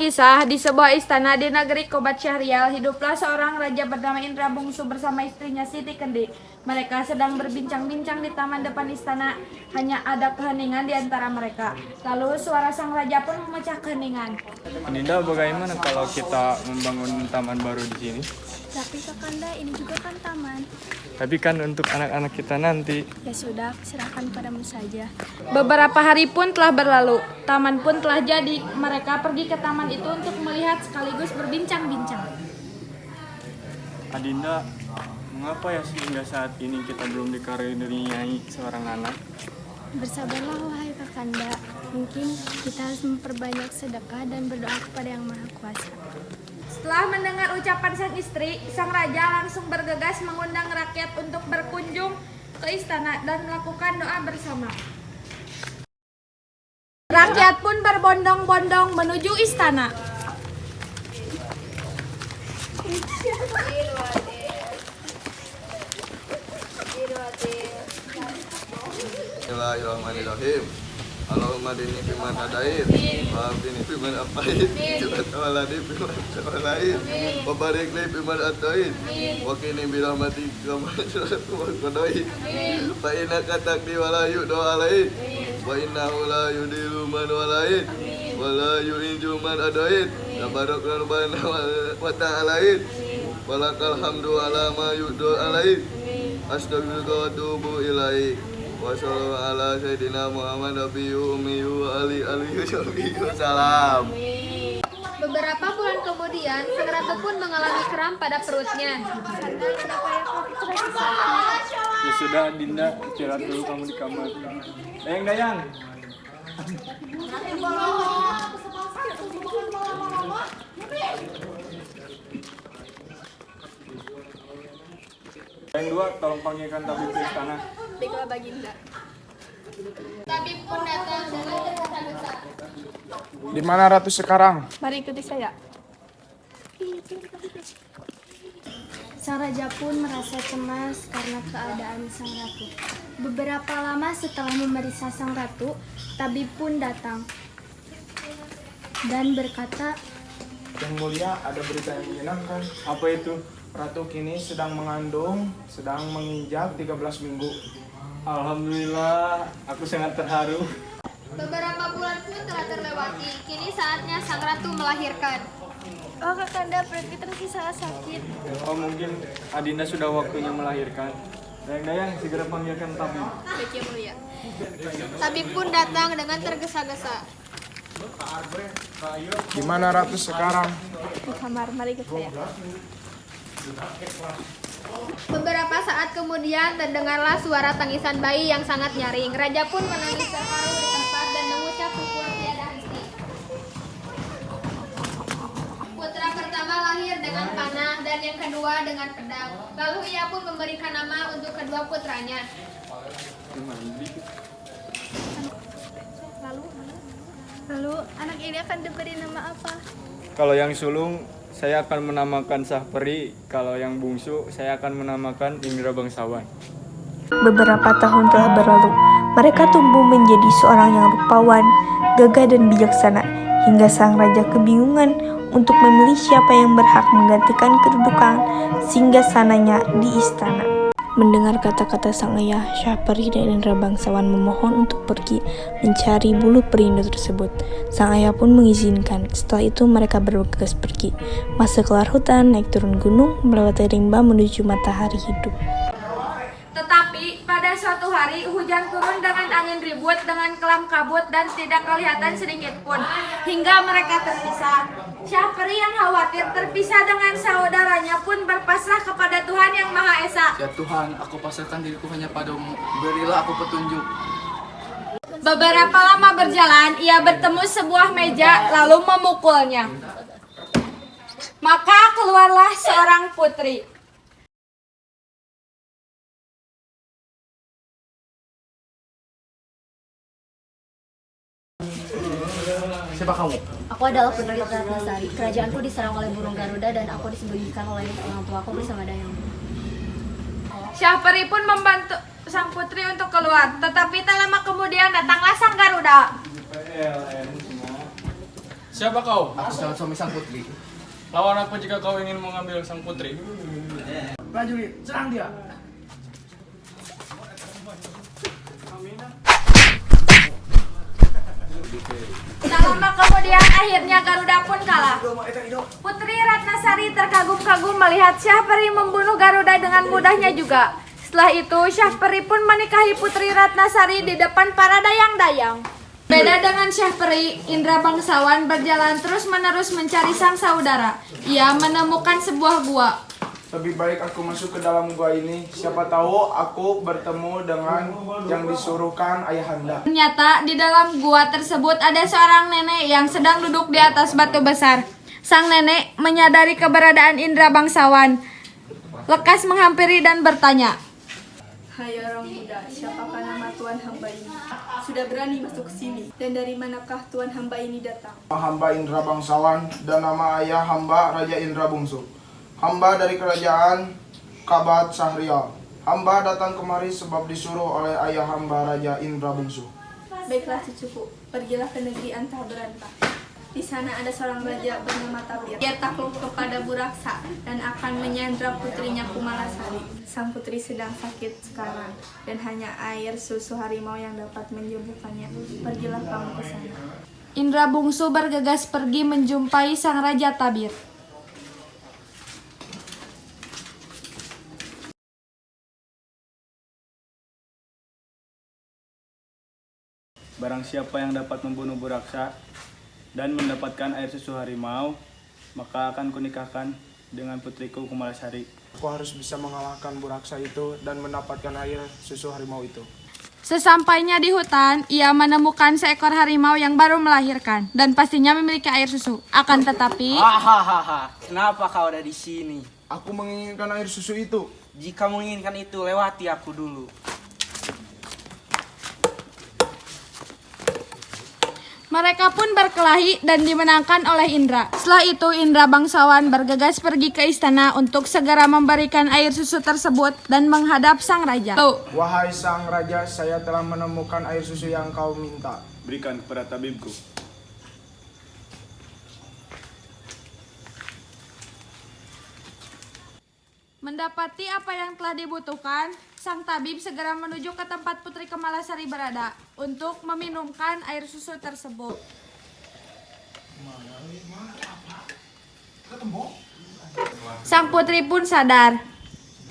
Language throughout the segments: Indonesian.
kisah, di sebuah istana di negeri Kobat Syahrial, hiduplah seorang raja bernama Indra Bungsu bersama istrinya Siti Kendi. Mereka sedang berbincang-bincang di taman depan istana, hanya ada keheningan di antara mereka. Lalu suara sang raja pun memecah keheningan. Dinda, bagaimana kalau kita membangun taman baru di sini? Tapi Kakanda, ini juga kan taman. Tapi kan untuk anak-anak kita nanti. Ya sudah, serahkan padamu saja. Beberapa hari pun telah berlalu, taman pun telah jadi. Mereka pergi ke taman itu untuk melihat sekaligus berbincang-bincang. Adinda, mengapa ya sehingga saat ini kita belum dikaruniai seorang anak? Bersabarlah wahai Kakanda. Mungkin kita harus memperbanyak sedekah dan berdoa kepada Yang Maha Kuasa. Setelah mendengar ucapan sang istri, sang raja langsung bergegas mengundang rakyat untuk berkunjung ke istana dan melakukan doa bersama. Rakyat pun berbondong-bondong menuju istana. Bismillahirrahmanirrahim. Allahumma dini fiman hadain, wa'afini fiman afain, waladi fiman tawalain, wabarik li fiman atain, wakini birahmatika man syaratu wa qadain, fa innaka taqdi wa la yu'da alain, wa innahu la yudilu man walain, wa la yu'inju man adain, tabarak rabbana wa ta'alain, walakal hamdu ala ma yu'da alain, astaghfiruka wa atubu ilaik. Wassalamualaikum ala sayyidina Muhammad nabiyyu ummiyu ali alihi wasallam. Beberapa bulan kemudian, sang ratu pun mengalami kram pada perutnya. Ya sudah, Dinda, istirahat dulu kamu di kamar. Dayang. Yang dua, tolong panggilkan tabib ke istana. Baiklah Baginda. Tabib pun datang dengan tergesa-gesa. Di mana ratu sekarang? Mari ikuti saya. Sang raja pun merasa cemas karena keadaan sang ratu. Beberapa lama setelah memeriksa sang ratu, tabib pun datang dan berkata, Yang mulia, ada berita yang menyenangkan. Apa itu? Ratu kini sedang mengandung, sedang menginjak 13 minggu. Alhamdulillah, aku sangat terharu. Beberapa bulan pun telah terlewati. Kini saatnya sang ratu melahirkan. "Oh Kakanda, perut kita masih sangat sakit." Oh, mungkin Adinda sudah waktunya melahirkan. Dayang, segera panggilkan tabib. Baik yang mulia. Tabib pun datang dengan tergesa-gesa. Di mana ratu sekarang? Di kamar, mari ikut saya. Beberapa saat kemudian terdengarlah suara tangisan bayi yang sangat nyaring. Raja pun menangis terharu di tempat dan mengucap syukur tiada henti. Putra pertama lahir dengan panah dan yang kedua dengan pedang. Lalu ia pun memberikan nama untuk kedua putranya. Lalu anak ini akan diberi nama apa? Kalau yang sulung, saya akan menamakan Sahperi. Kalau yang bungsu, saya akan menamakan Indra Bangsawan. Beberapa tahun telah berlalu, mereka tumbuh menjadi seorang yang rupawan, gagah dan bijaksana, hingga sang raja kebingungan untuk memilih siapa yang berhak menggantikan kedudukan singgasananya di istana. Mendengar kata-kata sang ayah, Syahperi dan Indra Bangsawan memohon untuk pergi mencari bulu perindu tersebut. Sang ayah pun mengizinkan. Setelah itu mereka bergegas pergi, masuk keluar hutan, naik turun gunung, melewati rimba menuju matahari hidup. Tetapi pada suatu hari hujan turun dengan angin ribut, dengan kelam kabut dan tidak kelihatan sedikit pun, hingga mereka terpisah. Syahperi yang khawatir terpisah dengan saudaranya pun berpasrah kepada Tuhan Yang Maha Esa. Ya Tuhan, aku pasrahkan diriku hanya padamu. Berilah aku petunjuk. Beberapa lama berjalan, ia bertemu sebuah meja lalu memukulnya. Maka keluarlah seorang putri. Siapa kamu? Aku adalah Putri Ratnasari. Kerajaanku diserang oleh burung Garuda dan aku disembunyikan oleh orang tuaku bersama Dayang. Syahperi pun membantu sang putri untuk keluar. Tetapi tak lama kemudian datanglah sang Garuda. Siapa kau? Aku calon suami sang putri. Lawan aku jika kau ingin mengambil sang putri. Prajurit, serang dia. Tak lama kemudian akhirnya Garuda pun kalah. Putri Ratnasari terkagum-kagum melihat Syahperi membunuh Garuda dengan mudahnya juga. Setelah itu Syahperi pun menikahi Putri Ratnasari di depan para dayang-dayang. Beda dengan Syahperi, Indra bangsawan berjalan terus-menerus mencari sang saudara. Ia menemukan sebuah gua. Lebih baik aku masuk ke dalam gua ini. Siapa tahu aku bertemu dengan yang disuruhkan ayahanda. Ternyata di dalam gua tersebut ada seorang nenek yang sedang duduk di atas batu besar. Sang nenek menyadari keberadaan Indra bangsawan. Lekas menghampiri dan bertanya. Hai orang muda, siapakah nama Tuan hamba ini? Sudah berani masuk ke sini. Dan dari manakah Tuan hamba ini datang? Hamba Indra bangsawan dan nama ayah hamba Raja Indra Bungsu. Hamba dari kerajaan Kabat Sahrial. Hamba datang kemari sebab disuruh oleh ayah hamba Raja Indra Bungsu. Baiklah cucuku, pergilah ke negeri Antah Berantah. Di sana ada seorang raja bernama Tabir. Dia takluk kepada Buraksa dan akan menyandra putrinya Kumalasari. Sang putri sedang sakit sekarang dan hanya air susu harimau yang dapat menyembuhkannya. Pergilah kamu ke sana. Indra bungsu bergegas pergi menjumpai sang Raja Tabir. Barang siapa yang dapat membunuh Buraksa dan mendapatkan air susu harimau, maka akan kunikahkan dengan putriku Kumalasari. Aku harus bisa mengalahkan Buraksa itu dan mendapatkan air susu harimau itu. Sesampainya di hutan, ia menemukan seekor harimau yang baru melahirkan dan pastinya memiliki air susu. Akan tetapi, Hahaha, kenapa kau ada di sini? Aku menginginkan air susu itu. Jika menginginkan itu, lewati aku dulu. mereka pun berkelahi dan dimenangkan oleh Indra. Setelah itu Indra bangsawan bergegas pergi ke istana untuk segera memberikan air susu tersebut dan menghadap sang raja. Wahai sang raja, saya telah menemukan air susu yang kau minta. Berikan kepada tabibku. Mendapati apa yang telah dibutuhkan, sang tabib segera menuju ke tempat Putri Kemalasari berada untuk meminumkan air susu tersebut. Sang putri pun sadar.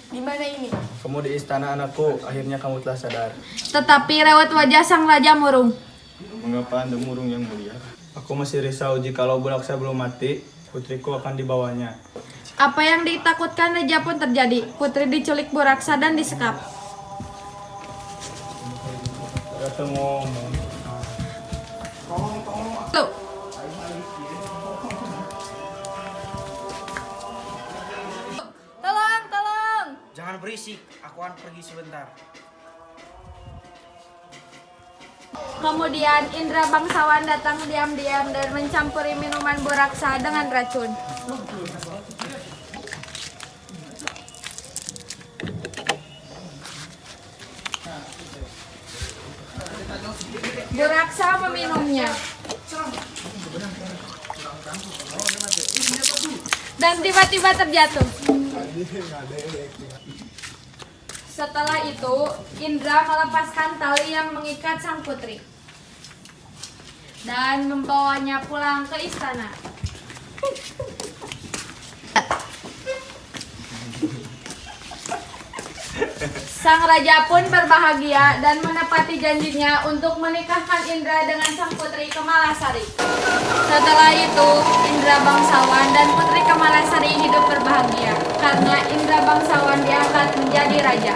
Di mana ini? Kamu di istana anakku, akhirnya kamu telah sadar. Tetapi raut wajah sang raja murung. Mengapa Anda murung yang mulia? Aku masih risau jikalau Buraksa belum mati, putriku akan dibawanya. Apa yang ditakutkan raja pun terjadi. Putri diculik Buraksa dan disekap. Tolong! Jangan berisik, aku akan pergi sebentar. Kemudian Indra bangsawan datang diam-diam dan mencampuri minuman Buraksa dengan racun. Buraksa meminumnya dan tiba-tiba terjatuh. Setelah itu, Indra melepaskan tali yang mengikat sang putri dan membawanya pulang ke istana. Sang raja pun berbahagia dan menepati janjinya untuk menikahkan Indra dengan sang putri Kemalasari. Setelah itu, Indra bangsawan dan putri Kemalasari hidup berbahagia karena Indra bangsawan diangkat menjadi raja.